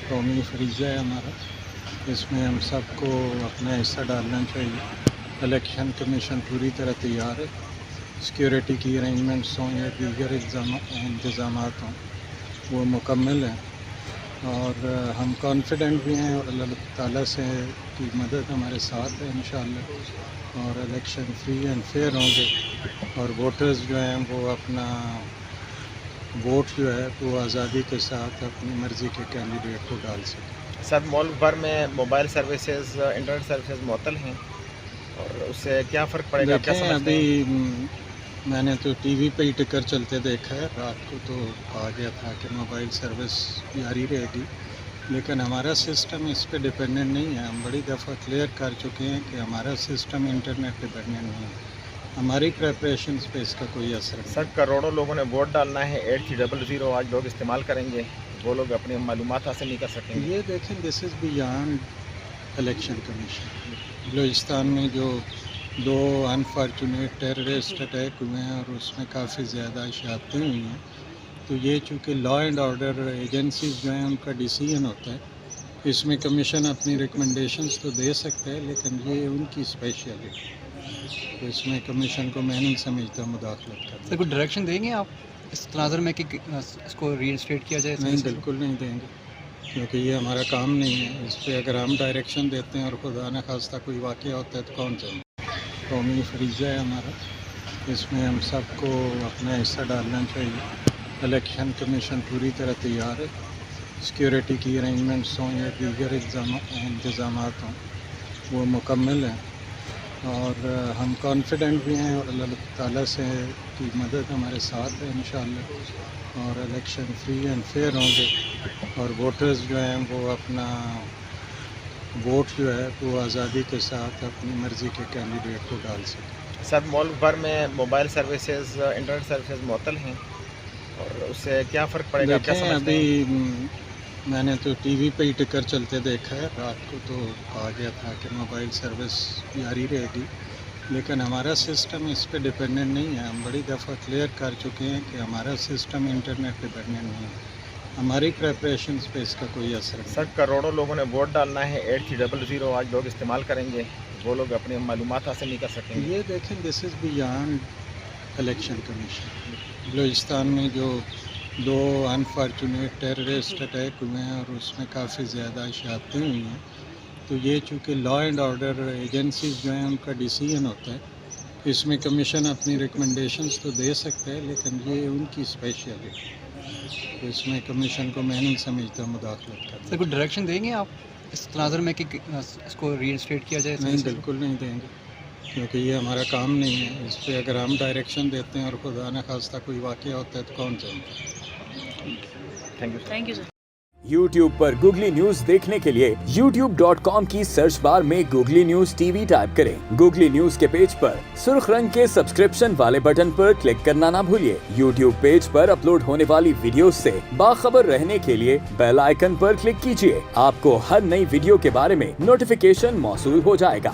قومی فریضہ ہے ہمارا، اس میں ہم سب کو اپنا حصہ ڈالنا چاہیے۔ الیکشن کمیشن پوری طرح تیار ہے، سیکیورٹی کی ارینجمنٹس ہوں یا دیگر انتظامات ہوں وہ مکمل ہیں، اور ہم کانفیڈنٹ بھی ہیں، اور اللہ تعالیٰ سے کی مدد ہمارے ساتھ ہے انشاءاللہ، اور الیکشن فری اینڈ فیئر ہوں گے، اور ووٹرز جو ہیں وہ اپنا ووٹ جو ہے وہ آزادی کے ساتھ اپنی مرضی کے کینڈیڈیٹ کو ڈال سکیں۔ سر ملک بھر میں موبائل سروسز انٹرنیٹ سروسز معطل ہیں، اور اس سے کیا فرق پڑے گا؟ آپ کیا دیکھیں سمجھتے ہیں؟ ابھی میں نے تو ٹی وی پہ ہی ٹکر چلتے دیکھا ہے، رات کو تو کہا گیا تھا کہ موبائل سروس جاری رہے گی، لیکن ہمارا سسٹم اس پہ ڈپینڈنٹ نہیں ہے۔ ہم بڑی دفعہ کلیئر کر چکے ہیں کہ ہمارا سسٹم انٹرنیٹ ڈپینڈنٹ نہیں ہے، ہماری پریپریشنز پہ اس کا کوئی اثر نہیں۔ سر کروڑوں لوگوں نے ووٹ ڈالنا ہے، 8300 آج لوگ استعمال کریں گے، وہ لوگ اپنی معلومات حاصل نہیں کر سکیں گے۔ یہ دیکھیں this is beyond election commission. Balochistan میں جو 2 انفارچونیٹ ٹیررسٹ اٹیک ہوئے ہیں اور اس میں کافی زیادہ شہادتیں ہوئی ہیں، تو یہ چونکہ لا اینڈ آرڈر ایجنسیز جو ہیں ان کا ڈیسیژن ہوتا ہے، اس میں کمیشن اپنی ریکمنڈیشنز تو دے سکتا ہے، لیکن یہ ان کی اسپیشلٹی ہے، اس میں کمیشن کو میں نہیں سمجھتا مداخلت کرنا۔ سر کوئی ڈائریکشن دیں گے آپ اس تناظر میں کہ اس کو ری انسٹیٹ کیا جائے؟ نہیں، بالکل نہیں دیں گے، کیونکہ یہ ہمارا کام نہیں ہے۔ اس پہ اگر ہم ڈائریکشن دیتے ہیں اور خدا نخواستہ کوئی واقعہ ہوتا ہے تو کون سمجھے؟ قومی فریضہ ہے ہمارا، اس میں ہم سب کو اپنا حصہ ڈالنا چاہیے۔ الیکشن کمیشن پوری طرح تیار ہے، سیکیورٹی کی ارینجمنٹس ہوں یا دیگر انتظامات ہوں وہ مکمل ہیں، اور ہم کانفیڈنٹ بھی ہیں، اور اللہ تعالیٰ سے کی مدد ہمارے ساتھ ہے انشاءاللہ، اور الیکشن فری اینڈ فیئر ہوں گے، اور ووٹرز جو ہیں وہ اپنا ووٹ جو ہے وہ آزادی کے ساتھ اپنی مرضی کے کینڈیڈیٹ کو ڈال سکیں۔ سر ملک بھر میں موبائل سروسز انٹرنیٹ سروسز معطل ہیں، اور اس سے کیا فرق پڑے گا؟ آپ کیا دیکھیں سمجھتے ہیں؟ ابھی میں نے تو ٹی وی پہ ہی ٹکر چلتے دیکھا ہے، رات کو تو کہا گیا تھا کہ موبائل سروس جاری رہے گی، لیکن ہمارا سسٹم اس پہ ڈپینڈنٹ نہیں ہے۔ ہم بڑی دفعہ کلیئر کر چکے ہیں کہ ہمارا سسٹم انٹرنیٹ ڈپینڈنٹ نہیں ہے، ہماری پریپریشنز پہ اس کا کوئی اثر نہیں۔ سر کروڑوں لوگوں نے ووٹ ڈالنا ہے، 8300 آج لوگ استعمال کریں گے، وہ لوگ اپنی معلومات حاصل نہیں کر سکیں گے۔ یہ دیکھیں this is beyond election commission. Balochistan میں جو 2 انفارچونیٹ ٹیررسٹ اٹیک ہوئے ہیں اور اس میں کافی زیادہ شہادتیں ہوئی ہیں، تو یہ چونکہ لا اینڈ آرڈر ایجنسیز جو ہیں ان کا ڈیسیژن ہوتا ہے، اس میں کمیشن اپنی ریکمنڈیشنز تو دے سکتا ہے، لیکن یہ ان کی اسپیشلٹی ہے، اس میں کمیشن کو میں نہیں سمجھتا مداخلت کرنا۔ سر کوئی ڈائریکشن دیں گے آپ اس تناظر میں کہ اس کو ری انسٹیٹ کیا جائے؟ نہیں، بالکل نہیں دیں گے، کیونکہ یہ ہمارا کام نہیں ہے۔ اس پہ اگر ہم ڈائریکشن دیتے ہیں اور خدا نخواستہ کوئی واقعہ ہوتا ہے تو کون سمجھے؟ Thank you sir. YouTube per googly news دیکھنے کے لیے youtube.com کی سرچ بار میں googly news T V type کریں۔ گوگلی نیوز کے پیج پر سرخ رنگ کے سبسکرپشن والے بٹن پر کلک کرنا نہ بھولیے۔ YouTube پیج پر اپلوڈ ہونے والی ویڈیوز سے باخبر رہنے کے لیے بیل آئیکن پر کلک کیجیے۔ آپ کو ہر نئی ویڈیو کے بارے میں نوٹیفیکیشن موصول ہو جائے گا۔